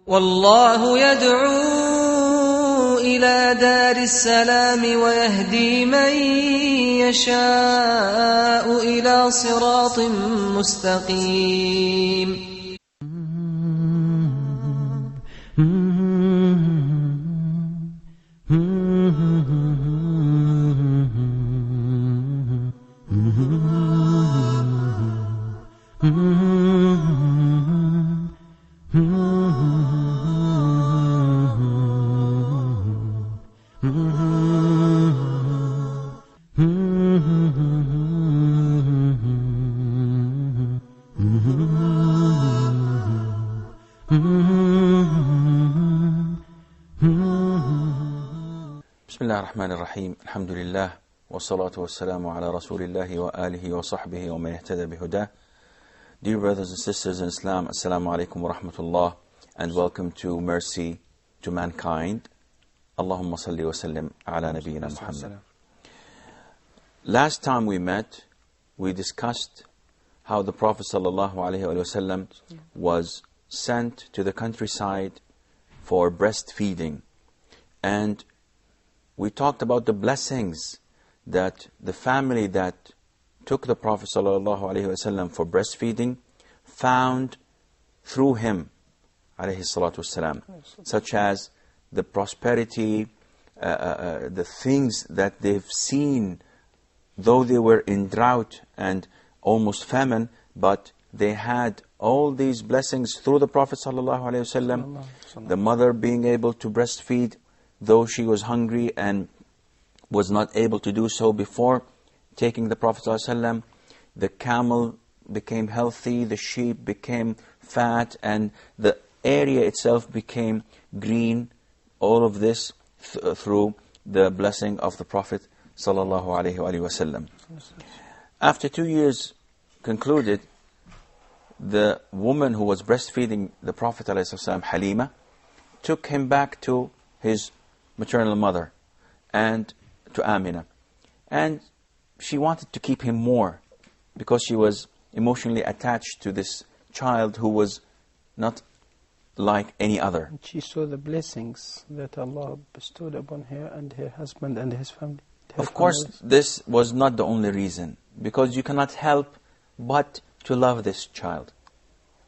والله يدعو إلى دار السلام ويهدي من يشاء إلى صراط مستقيم. بسم الله الرحمن الرحيم. الحمد لله والصلاة والسلام على رسول الله وآله وصحبه ومن اهتدى بهداه. Dear brothers and sisters in Islam, Assalamu alaikum wa rahmatullah, and welcome to Mercy to Mankind. Allahumma salli wa sallim ala nabiyyina Muhammad. Last time we met, we discussed how the Prophet sallallahu alaihi wasallam was sent to the countryside for breastfeeding, and we talked about the blessings that the family that took the Prophet ﷺ for breastfeeding found through him, ﷺ, such as the prosperity, the things that they've seen, though they were in drought and almost famine, but they had all these blessings through the Prophet ﷺ. The mother being able to breastfeed, though she was hungry and was not able to do so before taking the Prophet ﷺ. The camel became healthy, the sheep became fat, and the area itself became green. All of this through the blessing of the Prophet ﷺ. After 2 years concluded, the woman who was breastfeeding the Prophet ﷺ, Halima, took him back to his maternal mother and to Amina, and she wanted to keep him more because she was emotionally attached to this child who was not like any other. And she saw the blessings that Allah bestowed upon her and her husband and his family. Of course, this was not the only reason, because you cannot help but to love this child.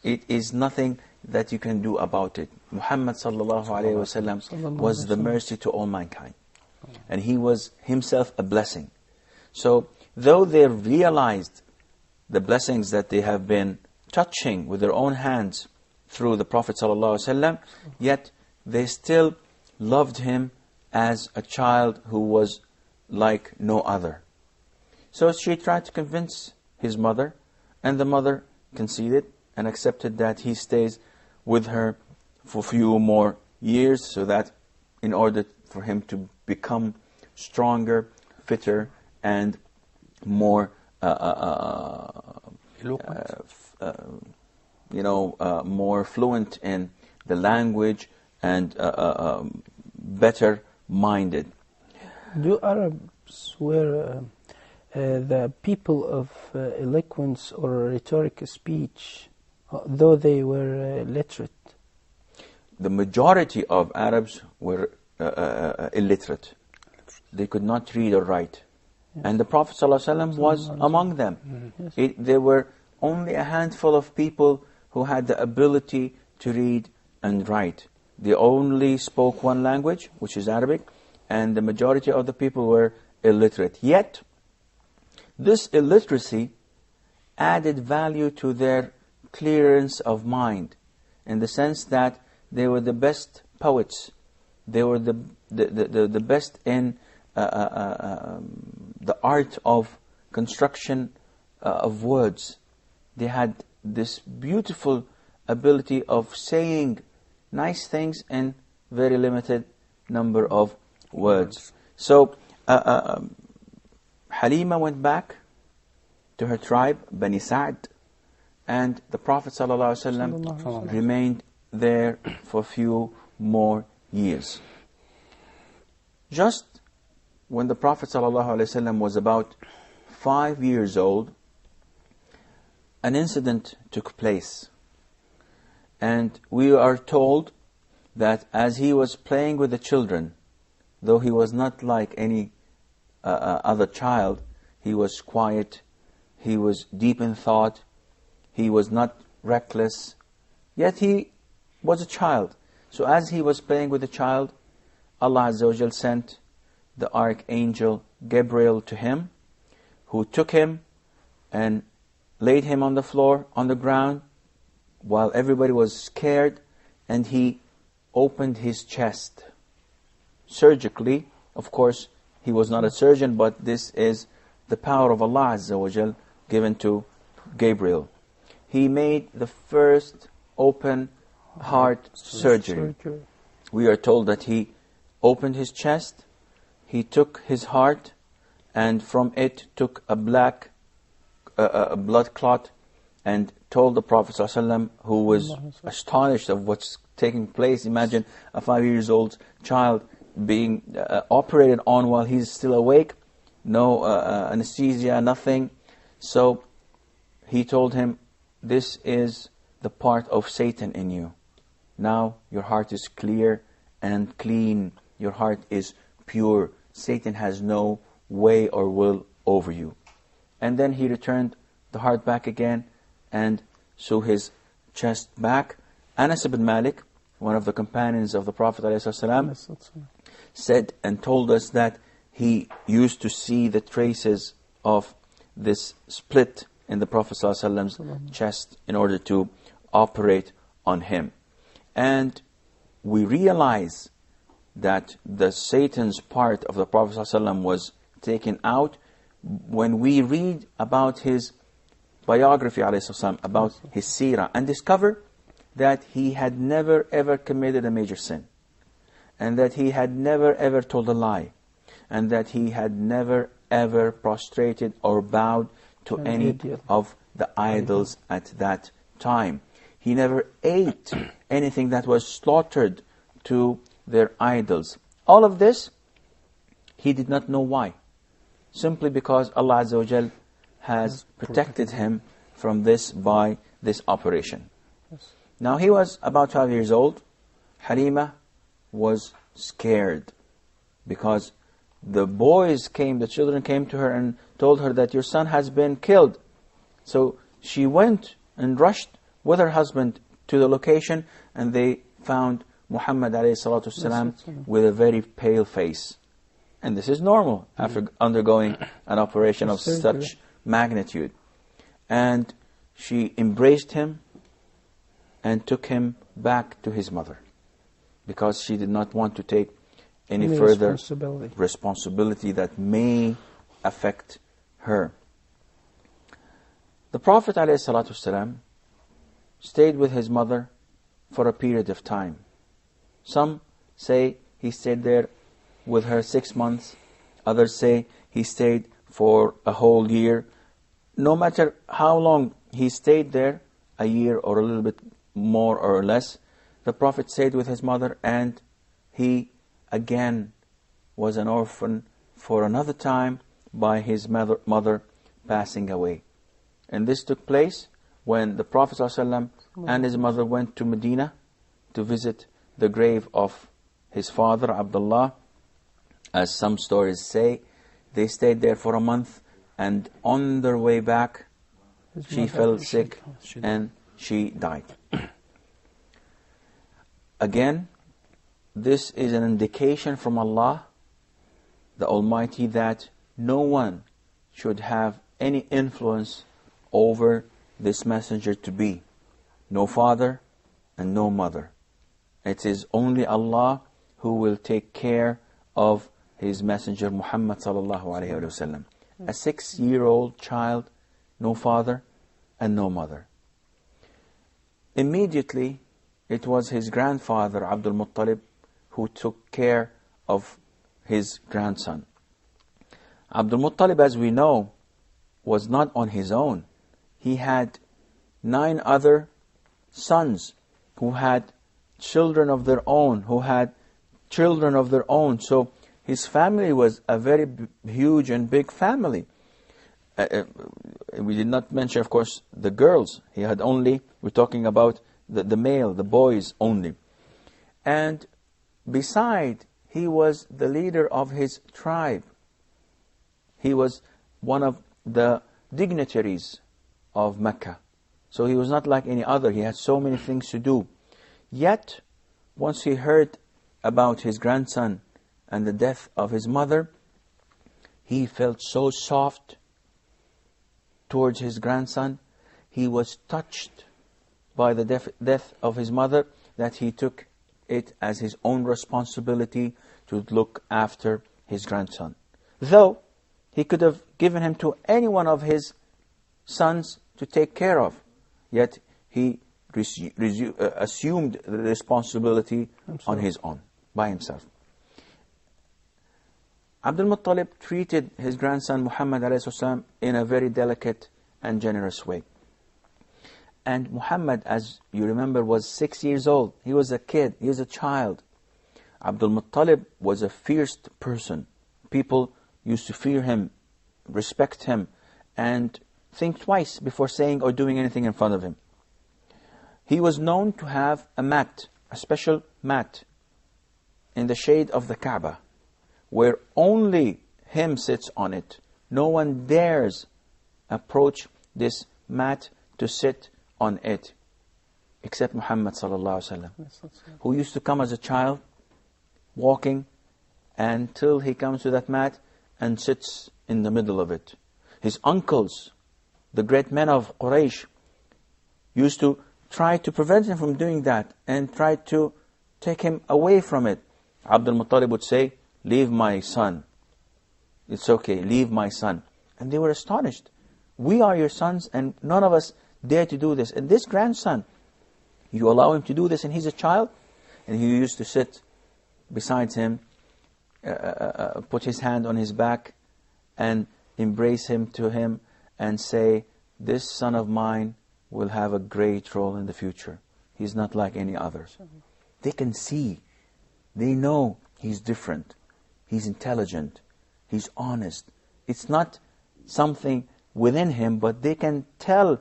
It is nothing that you can do about it. Muhammad sallallahu alayhi wa sallam was the mercy to all mankind, and he was himself a blessing. So though they realized the blessings that they have been touching with their own hands through the Prophet ﷺ, yet they still loved him as a child who was like no other. So she tried to convince his mother, and the mother conceded and accepted that he stays with her for a few more years, so that in order for him to become stronger, fitter, and more more fluent in the language and better minded. Do Arabs were the people of eloquence or rhetoric speech, though they were literate? The majority of Arabs were illiterate. They could not read or write. Yes. And the Prophet ﷺ was among them. Yes. There were only a handful of people who had the ability to read and write. They only spoke one language, which is Arabic, and the majority of the people were illiterate. Yet, this illiteracy added value to their clearance of mind, in the sense that they were the best poets. They were the best in the art of construction of words. They had this beautiful ability of saying nice things in very limited number of words. So Halima went back to her tribe, Bani Sa'd, and the Prophet ﷺ remained there for a few more years. Just when the Prophet ﷺ was about 5 years old, an incident took place. And we are told that as he was playing with the children, though he was not like any other child, he was quiet, he was deep in thought, he was not reckless, yet he was a child. So as he was playing with the child, Allah Azza wa Jal sent the archangel Gabriel to him, who took him and laid him on the floor, on the ground, while everybody was scared, and he opened his chest surgically. Of course, he was not a surgeon, but this is the power of Allah Azza wa Jal given to Gabriel. He made the first open heart surgery. We are told that he opened his chest, he took his heart, and from it took a black blood clot, and told the Prophet ﷺ, who was astonished of what's taking place. Imagine a 5-year-old child being operated on while he's still awake, no anesthesia, nothing. So he told him, this is the part of Satan in you. Now your heart is clear and clean. Your heart is pure. Satan has no way or will over you. And then he returned the heart back again and sew his chest back. Anas ibn Malik, one of the companions of the Prophet ﷺ, said and told us that he used to see the traces of this split in the Prophet ﷺ's chest in order to operate on him. And we realize that the Satan's part of the Prophet ﷺ was taken out when we read about his biography, ﷺ, about his seerah, and discover that he had never ever committed a major sin, and that he had never ever told a lie, and that he had never ever prostrated or bowed to any of the idols at that time. He never ate anything that was slaughtered to their idols. All of this, he did not know why. Simply because Allah Azza wa Jal has protected him from this by this operation. Now he was about 12 years old. Halima was scared because the children came to her and told her that your son has been killed. So she went and rushed with her husband to the location, and they found Muhammad ﷺ with a very pale face. And this is normal after undergoing an operation of such magnitude. And she embraced him and took him back to his mother, because she did not want to take any further responsibility that may affect her. The Prophet ﷺ stayed with his mother for a period of time. Some say he stayed there with her 6 months. Others say he stayed for a whole year. No matter how long he stayed there, a year or a little bit more or less, the Prophet stayed with his mother, and he again was an orphan for another time by his mother passing away. And this took place when the Prophet ﷺ and his mother went to Medina to visit the grave of his father, Abdullah. As some stories say, they stayed there for a month, and on their way back, she fell sick and she died. Again, this is an indication from Allah, the Almighty, that no one should have any influence over this messenger to be. No father and no mother. It is only Allah who will take care of His messenger Muhammad sallallahu alayhi wa sallam. A 6-year-old child, no father and no mother. Immediately, it was his grandfather Abdul Muttalib who took care of his grandson. Abdul Muttalib, as we know, was not on his own. He had 9 other sons who had children of their own, who had children of their own. So his family was a very huge and big family. We did not mention, of course, the girls. He had only, we're talking about the male, the boys only. And beside, he was the leader of his tribe. He was one of the dignitaries of Mecca. So he was not like any other. He had so many things to do. Yet, once he heard about his grandson and the death of his mother, he felt so soft towards his grandson. He was touched by the death of his mother, that he took it as his own responsibility to look after his grandson. Though he could have given him to any one of his sons to take care of, yet he assumed the responsibility on his own, by himself. Abdul Muttalib treated his grandson Muhammad ﷺ in a very delicate and generous way. And Muhammad, as you remember, was 6 years old. He was a kid, he was a child. Abdul Muttalib was a fierce person. People used to fear him, respect him, and think twice before saying or doing anything in front of him. He was known to have a mat, a special mat, in the shade of the Kaaba, where only him sits on it. No one dares approach this mat to sit on it, except Muhammad sallallahu alaihi wasallam, who used to come as a child, walking, until he comes to that mat and sits in the middle of it. His uncles, the great men of Quraysh, used to try to prevent him from doing that and try to take him away from it. Abdul Muttalib would say, "Leave my son. It's okay, leave my son." And they were astonished. "We are your sons and none of us dare to do this. And this grandson, you allow him to do this and he's a child?" And he used to sit beside him, put his hand on his back and embrace him to him and say, "This son of mine will have a great role in the future. He's not like any others." They can see, they know he's different, he's intelligent, he's honest. It's not something within him, but they can tell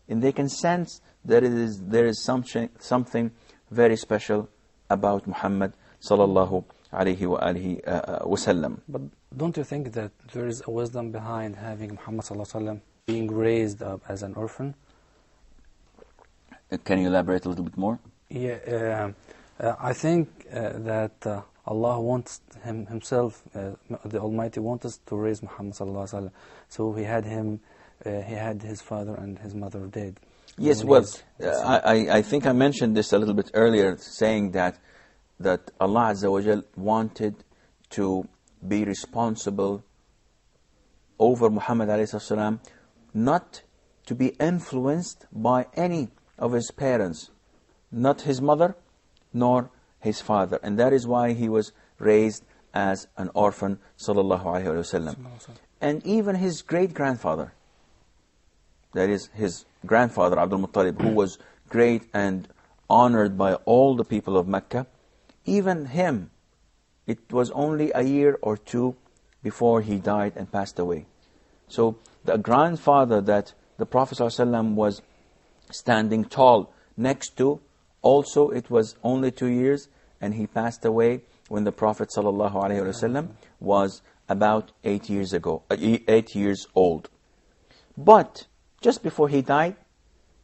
and they can sense that there is something very special about Muhammad sallallahu alaihi wa alihi wasallam. But don't you think that there is a wisdom behind having Muhammad sallallahu alaihi wasallam being raised up as an orphan? Can you elaborate a little bit more? Yeah, I think that Allah wants himself, the Almighty wants us to raise Muhammad sallallahu alaihi wasallam. So he had him, he had his father and his mother dead. Yes, well, I think I mentioned this a little bit earlier, saying that Allah Azza wa Jal wanted to be responsible over Muhammad alayhi salam, not to be influenced by any of his parents, not his mother nor his father. And that is why he was raised as an orphan, sallallahu alayhi wa sallam. And even his great-grandfather, that is his grandfather Abdul Muttalib, who was great and honored by all the people of Mecca, even him, it was only a year or two before he died and passed away. So the grandfather that the Prophet ﷺ was standing tall next to, also it was only 2 years, and he passed away when the Prophet ﷺ was about 8 years old. But just before he died,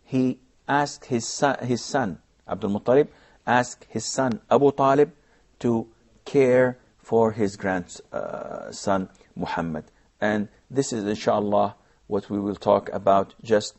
he asked his son Abdul Muttalib, asked his son Abu Talib to care for his grandson Muhammad. And this is inshallah what we will talk about just